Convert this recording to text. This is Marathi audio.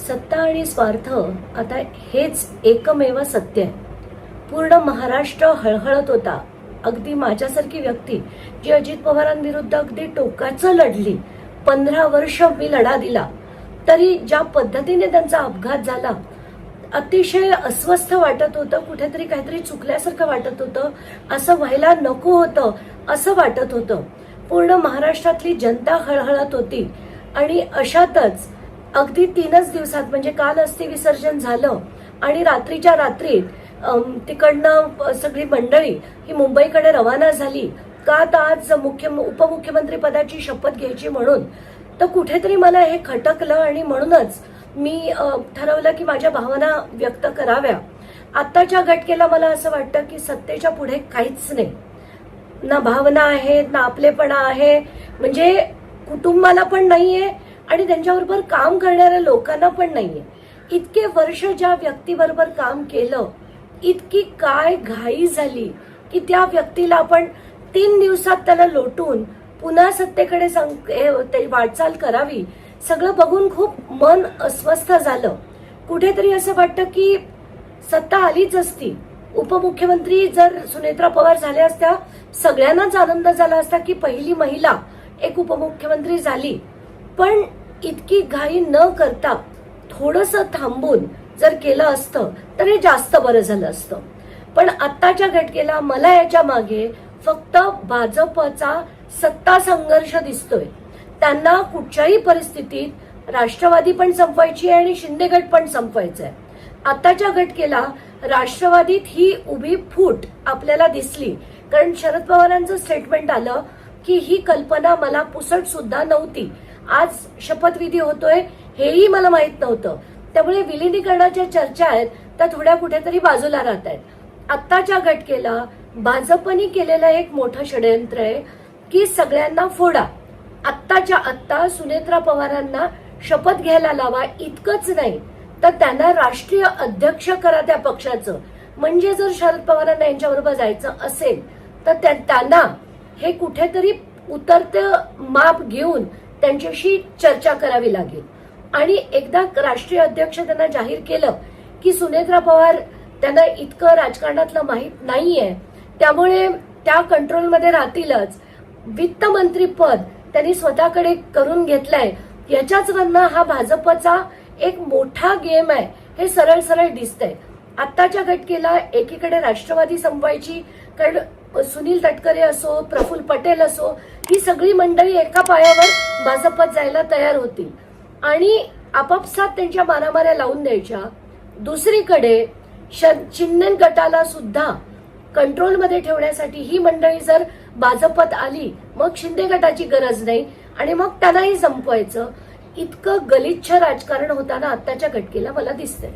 सत्ता आणि स्वार्थ आता हेच एकमेव सत्य आहे. पूर्ण महाराष्ट्र हळहळत होता. अगदी माझ्यासारखी व्यक्ती जी अजित पवारांविरुद्ध अगदी टोकाचं लढली, 15 वर्ष मी लढा दिला, तरी ज्या पद्धतीने त्यांचा अपघात झाला, अतिशय अस्वस्थ वाटत होतं. कुठेतरी काहीतरी चुकल्यासारखं वाटत होतं. असं व्हायला नको होतं असं वाटत होतं. पूर्ण महाराष्ट्रातली जनता हळहळत होती. आणि अशातच अगदी 3च दिवसात म्हणजे काल अस्थि विसर्जन झालं आणि रात्रीच्या रात्रीत तिकडनं सगळी मंडळी ही मुंबईकडे रवाना झाली. का तर आज उपमुख्यमंत्री पदाची शपथ घ्यायची म्हणून. तर कुठेतरी मला हे खटकलं आणि म्हणूनच मी ठरवलं की माझ्या भावना व्यक्त कराव्या. आत्ताच्या घटकेला मला असं वाटतं की सत्तेच्या पुढे काहीच नाही. ना भावना आहेत, ना आपलेपणा आहे, म्हणजे कुटुंबाला पण नाहीये आणि त्यांच्याबरोबर काम करणाऱ्या लोकांना पण नाहीये. इतके वर्ष ज्या व्यक्तीबरोबर काम केलं, इतकी काय घाई झाली की त्या व्यक्तीला आपण 3 दिवसात त्याला लोटून पुन्हा सत्तेकडे वाटचाल करावी. सगळं बघून खूप मन अस्वस्थ झालं. कुठेतरी असं वाटतं की सत्ता आलीच असती, उपमुख्यमंत्री जर सुनेत्रा पवार झाल्या असत्या, सगळ्यांनाच आनंद झाला असता की पहिली महिला एक उपमुख्यमंत्री झाली. पण इतकी घाई न करता थोडंसं थांबून जर केलं असतं तर हे जास्त बरं झालं असतं. पण आत्ताच्या घटकेला मला याच्या मागे फक्त भाजपचा सत्ता संघर्ष दिसतोय. त्यांना कुठच्याही परिस्थितीत राष्ट्रवादी पण संपवायची आहे आणि शिंदे गट पण संपवायचा आहे. आताच्या घटकेला राष्ट्रवादीत ही उभी फूट आपल्याला दिसली, कारण शरद पवारांचं स्टेटमेंट आलं की ही कल्पना मला पुसट सुद्धा नव्हती. आज शपथविधी होतोय हेही मला माहित नव्हतं. त्यामुळे विलिनीकरणाच्या चर्चा आहेत त्या थोड्या कुठेतरी बाजूला राहत आहेत. आत्ताच्या घटकेला भाजपनी केलेलं एक मोठं षडयंत्र आहे की सगळ्यांना फोडा. आत्ताच्या आत्ता सुनेत्रा पवारांना शपथ घ्यायला लावा. इतकंच नाही तर त्यांना राष्ट्रीय अध्यक्ष करा त्या पक्षाचं. म्हणजे जर शरद पवारांना यांच्याबरोबर जायचं असेल तर त्यांना हे कुठेतरी उतरतं माप घेऊन त्यांच्याशी चर्चा करावी लागेल. आणि एकदा राष्ट्रीय अध्यक्ष त्यांना जाहीर केलं की सुनेत्रा पवार त्यांना इतकं राजकारणातलं माहीत नाहीये, त्यामुळे त्या कंट्रोलमध्ये राहतीलच. वित्तमंत्री पद त्यांनी स्वतःकडे करून घेतलंय. याच्याच वरनं हा भाजपचा एक मोठा गेम आहे हे सरळ सरळ दिसतंय. आत्ताच्या घटकेला एकीकडे राष्ट्रवादी संपवायची, कारण सुनील तटकरे असो, प्रफुल्ल पटेल असो, ही सगळी मंडळी एका पायावर भाजपात जायला तयार होती आणि आपापसात त्यांच्या मारामाऱ्या लावून द्यायच्या. दुसरीकडे शिंदे गटाला सुद्धा कंट्रोलमध्ये ठेवण्यासाठी ही मंडळी जर भाजपात आली, मग शिंदे गटाची गरज नाही आणि मग त्यांनाही संपवायचं. इतकं गलिच्छ राजकारण होताना आत्ताच्या घटकेला मला दिसतंय.